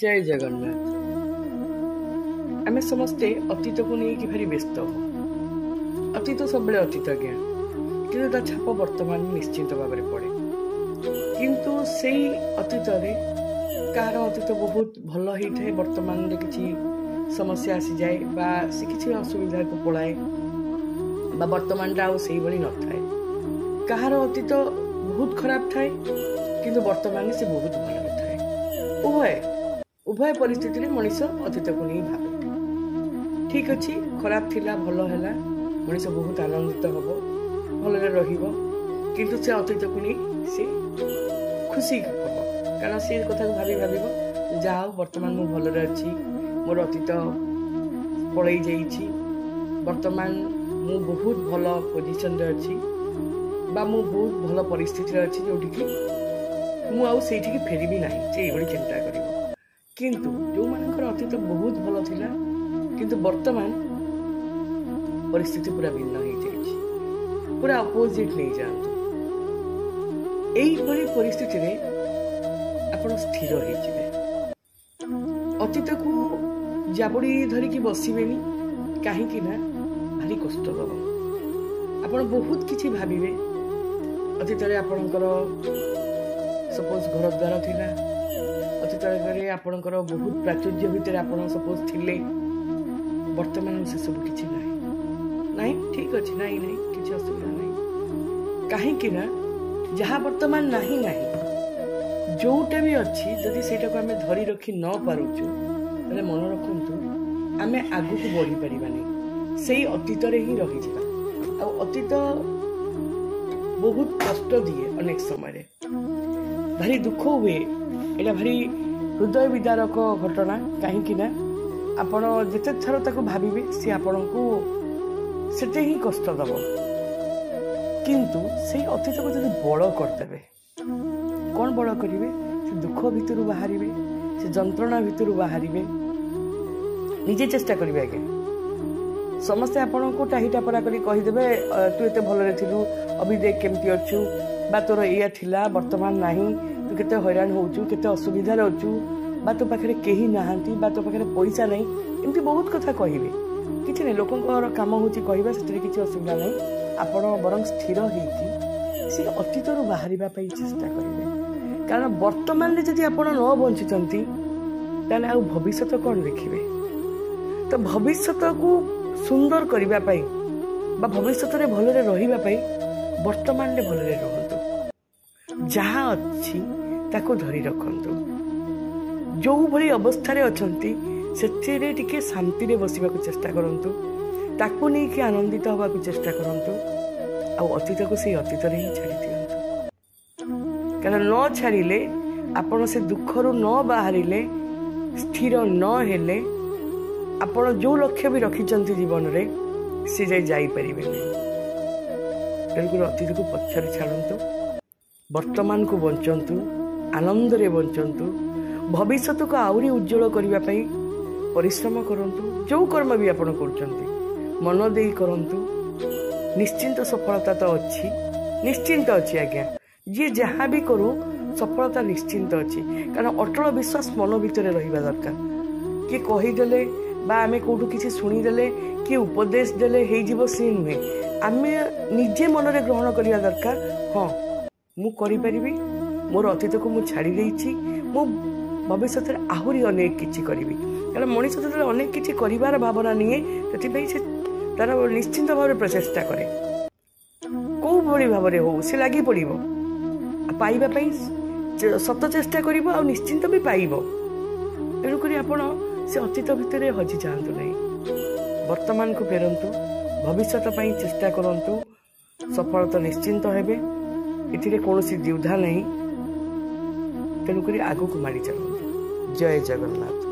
जय जगन्नाथ। आमे समस्ते अतीत को नहीं भारी व्यस्त हो। अतीत सब अतीत आज्ञा कि छाप वर्तमान निश्चित भाव में पड़े किंतु से अतीत कहार अतीत बहुत भल होता है वर्तमान किसी समस्या आसी जाए बा से किसी असुविधा को पलाए बा वर्तमान आई न थाए कहार अतीत बहुत खराब थाए किंतु वर्तमान से बहुत भल थाए। उभय उभय परिस्थिति में मनीष अतीत को नहीं भावे ठीक अच्छी खराब थिला भल है मनीष बहुत आनंदित हम भल किंतु से अतीत को नहीं से खुशी हम कारण से कथा भाभी भाव जहा वर्तमान मु भल अच्छी मोर अतीत पलई जाइए वर्तमान मु बहुत भल पोजिशन रे अच्छी बा मु बहुत भल परिस्थिति अच्छी जोटि मुझे फेरबी ना चिंता कर किंतु जो मानकर अतीत बहुत भल थिला किंतु वर्तमान परिस्थिति पूरा भिन्न हो जाए पूरा अपोजिट नहीं जातु यही परिस्थिति रे आपण स्थिर हो अतीत को जाबड़ी धरिकी बसबेनी कहीं भारी कष्ट दब आपण बहुत किसी भाविबे अतीत आपणकर सपोज घर द्वार थिला अतीत आपणकर बहुत प्राचुर्य भितर आप सपोज थिले वर्तमान से सब किसी ना ठीक अच्छे ना किसी असुविधा ना कहीं जहाँ वर्तमान ना जोटा भी अच्छी जदि से आम धरी रखी न पारुचु तेरे मन रखु आम आगु को बढ़ी पारानी से अतीत ही रही आ अतीत बहुत कष्ट दिए अनेक समय भारी दुख हुए एटा भारी हृदय विदारक घटना कहीं आपण जिते थर ताको भाविबे सी आपण को सेते ही कष्ट दब किंतु से अतीत को जब बड़ करदेवे कौन बड़ करेंगे से दुख भितर बाहर से जंत्रणा भितर बाहर निजे चेष्टा करेंगे आगे समस्ते आपण को टाहीटा परा करी कहीदेवे तू एत भल थिलु अभी देख केमती अच्छु बा तोर या थिला वर्तमान नाही तू केते हैरान होचु केते असुविधा रहचु बा तो पाखरे केही नाहांती बा तो पाखरे पैसा नहीं एमती बहुत कथा कहिबे किछि नै लोकंकर काम होची कहिबा सेतरे किछि असुविधा नहीं आपण बरं स्थिर हेकी से अतीत रु बाहरिबा पई चेष्टा करिवे कारण वर्तमान रे जदि आपण न बंचिचंती ताले आ भविष्यत कोन देखिबे तो भविष्यत को सुंदर करिबा पई बा भविष्यत रे भलरे रहिबा पई वर्तमान रे भलरे रहंतु जहाँ अच्छी ताको धरी रखंतु जो भली अवस्था रे अछंती सेथिरे टिके शांति रे बसिबा को चेष्टा करंतु ताको नै कि आनंदित होबा को चेष्टा करंतु आ अतीत को से अतीत रे ही छाड़ी दियंतु कारण न छाड़िले आपण से दुख रु न बाहरिले स्थिर न हेले आपण जो लक्ष्य भी रखिचंती जीवन रे से जाई परिबे नै तेणुकर अतीत को पछरे छाड़ंतु वर्तमान को बंचंतु आनंद रे बंचंतु भविष्यत को आउरी उज्जवल करबा पई परिश्रम करंतु जो कर्म भी आपण करचंती मन देई करंतु निश्चिंत सफलता तो अच्छी निश्चिंत अच्छी आज्ञा जी जहाँ भी करू सफलता निश्चिंत अच्छी कारण अटल विश्वास मन भितर रहिबा दरकार कि कहीदेले बा आमे कोठू किसी शुणीदेले कि उपदेश देले हे जीव से नुहे आमे निजे मन रे ग्रहण करिया दरकार हाँ मु करि परिबी मोर अतीत को मु छाड़ी देइछि मु भविष्य में आहुरी अनेक किछि करिबी कारण मनीष जो अनेक किछि करिवार भावना निए सेति से तार निश्चिंत भाव में प्रचेष्टा करे कौ भली भाव में हो से लगी पड़ो पाइबा पई सत चेष्टा करिवो आ निश्चिंत भी पाइबो तेणुक आपण से अतीत भितर हजि जातु नहीं वर्तमान को फेरंतु भविष्यत पई चेष्टा करंतु सफलता निश्चिंत हेबे इथिरे कौन द्विधा नहीं तेणुक आगू को माड़ी चलते जय जगन्नाथ।